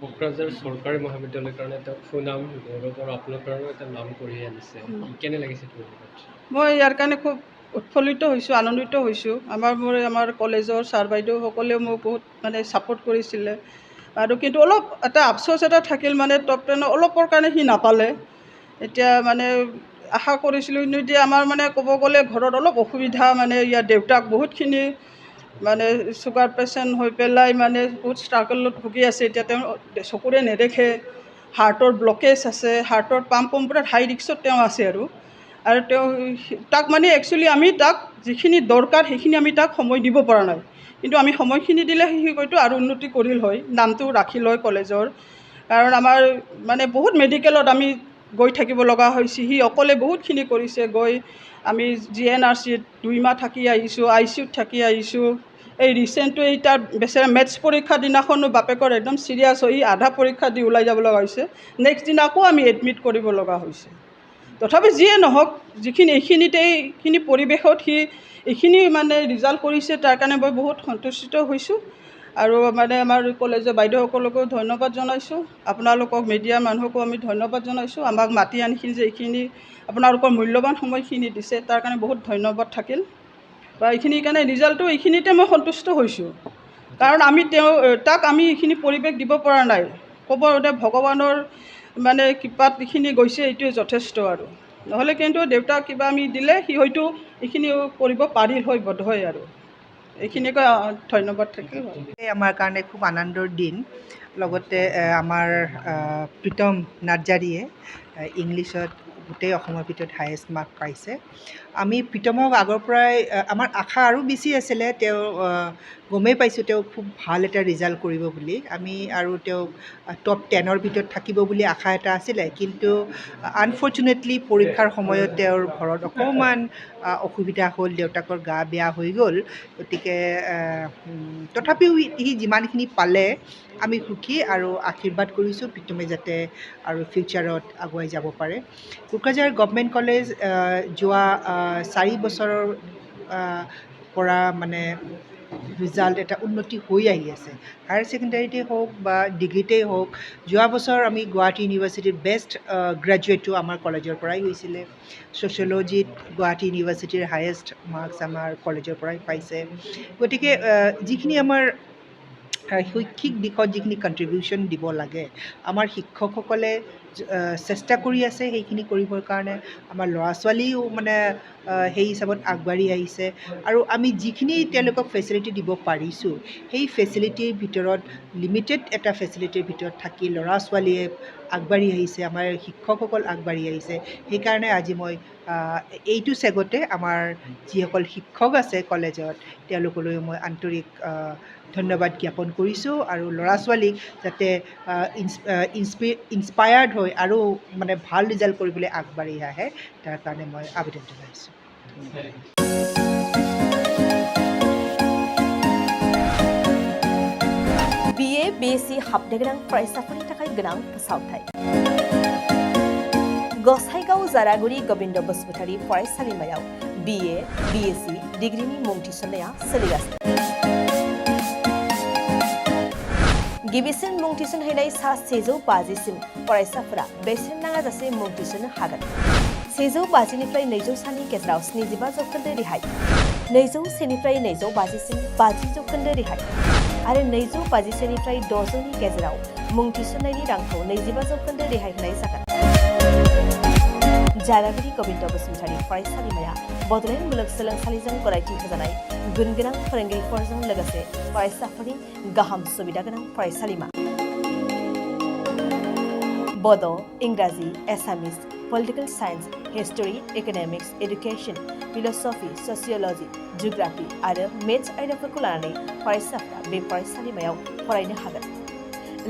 কোকৰাঝাৰ চৰকাৰী মহাবিদ্যালয়ৰ কাৰণে এটা সুনাম গৌৰৱ আৰু আপোনাৰ কাৰণেও এটা নাম কঢ়িয়াই আনিছে। কেনে লাগিছে তোমাৰ? মই ইয়াৰ কাৰণে খুব উৎফুল্লিত হৈছোঁ, আনন্দিত হৈছোঁ। আমাৰ কলেজৰ ছাৰ বাইদেউসকলেও মোক বহুত মানে ছাপোৰ্ট কৰিছিলে আৰু কিন্তু অলপ এটা আফচোচ এটা থাকিল, মানে টপ 10 অলপৰ কাৰণে সি নাপালে। এতিয়া মানে আশা কৰিছিলোঁ কিন্তু এতিয়া আমাৰ মানে ক'ব গ'লে ঘৰত অলপ অসুবিধা, মানে ইয়াৰ দেউতাক বহুতখিনি মানে চুগাৰ পেচেণ্ট হৈ পেলাই মানে বহুত ষ্ট্ৰাগলত ভুগি আছে। এতিয়া তেওঁ চকুৰে নেদেখে, হাৰ্টৰ ব্লকেজ আছে, হাৰ্টৰ পাম্পত হাই ৰিক্সত তেওঁ আছে আৰু তেওঁ তাক মানে একচুৱেলি আমি তাক যিখিনি দৰকাৰ সেইখিনি আমি তাক সময় দিব পৰা নাই। কিন্তু আমি সময়খিনি দিলে সি হয়তো আৰু উন্নতি কৰিল হয়, নামটো ৰাখিল হয় কলেজৰ। কাৰণ আমাৰ মানে বহুত মেডিকেলত আমি গৈ থাকিব লগা হৈছে, সি অকলে বহুতখিনি কৰিছে। গৈ আমি GNRCত 2 মাহ থাকি আহিছোঁ, ICUত থাকি আহিছোঁ। এই ৰিচেণ্টটো এই তাৰ বেচেৰা মেথছ পৰীক্ষাৰ দিনাখনো বাপেকৰ একদম চিৰিয়াছ হৈ আধা পৰীক্ষা দি ওলাই যাব লগা হৈছে। নেক্সট দিনা আকৌ আমি এডমিট কৰিব লগা হৈছে। তথাপি যিয়ে নহওক, এইখিনি পৰিৱেশত সি এইখিনি মানে ৰিজাল্ট কৰিছে, তাৰ কাৰণে মই বহুত সন্তুষ্টিত হৈছোঁ। আৰু মানে আমাৰ কলেজৰ বাইদেউসকলকো ধন্যবাদ জনাইছোঁ। আপোনালোকক মিডিয়াৰ মানুহকো আমি ধন্যবাদ জনাইছোঁ। আমাক মাতি আনিখিনি যে এইখিনি আপোনালোকৰ মূল্যৱান সময়খিনি দিছে, তাৰ কাৰণে বহুত ধন্যবাদ থাকিল। বা এইখিনিৰ কাৰণে ৰিজাল্টটো এইখিনিতে মই সন্তুষ্ট হৈছোঁ। কাৰণ তাক আমি এইখিনি পৰিৱেশ দিব পৰা নাই। ক'ব গ'লে ভগৱানৰ মানে কৃপাত এইখিনি গৈছে, এইটোৱে যথেষ্ট আৰু। নহ'লে কিন্তু দেউতাক কিবা আমি দিলে সি হয়তো এইখিনি কৰিব পাৰিল হয় বোধ হয় আৰু। এইখিনিকৈ ধন্যবাদ থাকিল। আমাৰ কাৰণে খুব আনন্দৰ দিন। লগতে আমাৰ প্ৰীতম নাৰ্জাৰীয়ে ইংলিছত গোটেই অসমৰ ভিতৰত হায়েষ্ট মাৰ্ক পাইছে। আমি প্ৰীতমক আগৰ পৰাই আমাৰ আশা আৰু বেছি আছিলে। তেওঁ গমেই পাইছোঁ তেওঁ খুব ভাল এটা ৰিজাল্ট কৰিব বুলি। আমি আৰু তেওঁক টপ 10ৰ ভিতৰত থাকিব বুলি আশা এটা আছিলে। কিন্তু আনফৰ্চুনেটলি পৰীক্ষাৰ সময়ত তেওঁৰ ঘৰত অকণমান অসুবিধা হ'ল, দেউতাকৰ গা বেয়া হৈ গ'ল। গতিকে তথাপিও সি যিমানখিনি পালে আমি সুখী আৰু আশীৰ্বাদ কৰিছোঁ প্ৰীতমে যাতে আৰু ফিউচাৰত আগুৱাই যাব পাৰে। কোকৰাঝাৰ গভমেণ্ট কলেজ যোৱা 4 বছৰৰ পৰা মানে ৰিজাল্ট এটা উন্নতি হৈ আহি আছে। হায়াৰ ছেকেণ্ডেৰীতেই হওক বা ডিগ্ৰীতেই হওক। যোৱা বছৰ আমি গুৱাহাটী ইউনিভাৰ্চিটিৰ বেষ্ট গ্ৰেজুৱেটো আমাৰ কলেজৰ পৰাই হৈছিলে। ছ'চিয়লজিত গুৱাহাটী ইউনিভাৰ্চিটিৰ হায়েষ্ট মাৰ্কছ আমাৰ কলেজৰ পৰাই পাইছে। গতিকে যিখিনি আমাৰ শৈক্ষিক দিশত যিখিনি কণ্ট্ৰিবিউশ্যন দিব লাগে, আমাৰ শিক্ষকসকলে চেষ্টা কৰি আছে সেইখিনি কৰিবৰ কাৰণে। আমাৰ ল'ৰা ছোৱালীও মানে সেই হিচাপত আগবাঢ়ি আহিছে। আৰু আমি যিখিনি তেওঁলোকক ফেচিলিটি দিব পাৰিছোঁ, সেই ফেচিলিটিৰ ভিতৰত লিমিটেড এটা ফেচিলিটিৰ ভিতৰত থাকি ল'ৰা ছোৱালীয়ে আগবাঢ়ি আহিছে, আমাৰ শিক্ষকসকল আগবাঢ়ি আহিছে। সেইকাৰণে আজি মই এইটো চেগতে আমাৰ যিসকল শিক্ষক আছে কলেজত, তেওঁলোকলৈ মই আন্তৰিক ধন্যবাদ জ্ঞাপন কৰিছোঁ। আৰু ল'ৰা ছোৱালীক যাতে ইনস্পায়াৰ্ড হৈ আৰু মানে ভাল ৰিজাল্ট কৰিবলৈ আগবাঢ়ি আহে, তাৰ কাৰণে মই আবেদন জনাইছোঁ। BA BSc हाबनो गोनां फरायसाफोरनि थाखाय गोनां फोसावथाय। गसाइगाव जारागुरि गोविन्द बसुमतारी फरायसालिमायाव BA BSc डिग्रीनि मुं थिसननाया सोलिगासिनो। गिबिसिन मुं थिसनहैनाय सा 150 फरायसाफोरा बेसेन नाङाजासे मुं थिसननो हागोन। 150 निफ्राय 200 सानि गेजेराव 75% रेहाय, 201 निफ्राय 250 सिम 50% रेहाय आरो 250 निफ्राय 600 नि गेजेराव मुं थिसननायनि रांखौ 25% रेहाय होनाय जागोन। जारागुरि गोविन्द बसुमतारी फरायसालिमाया बड'लेण्ड मुलुगसोलोंसालिजों गनायथि होजानाय गुनगोनां फोरोंगिरिफोरजों लोगोसे फरायसाफोरनि गाहाम सुबिदा गोनां फरायसालिमा। बड', इंराजि, Assamese, political science, history, economics, education, philosophy, sociology, geography आरो मेथ्स आयदाफोरखौ लानानै फरायसाफोरा बे फरायसालिमायाव फरायनो हागोन।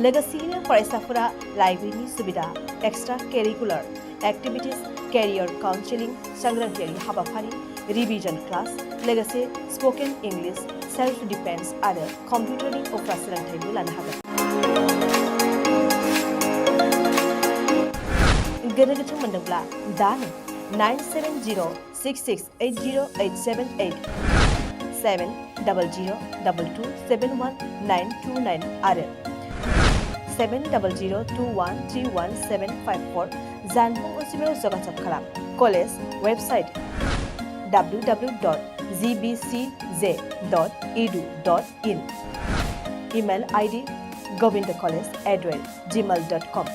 लोगोसेयैनो फरायसाफोरा लाइब्रेरिनि सुबिदा, extra curricular activities, career counselling, सांग्रांथियारि हाबाफारि, रिविजन क्लास, लोगोसे स्पोकन इंग्लिश, सेल्फ डिफेन्स आरो कम्पिउटारनि उफ्रा सोलोंथायबो लानो हागोन। गोनो गोथो मोनदोंब्ला दानो 9706680878 7002271929 आरो 7002131754 जानबुं अनजिमायाव जगाजग खालाम। College website www.gbcj.edu.in email ID govindcollege@gmail.com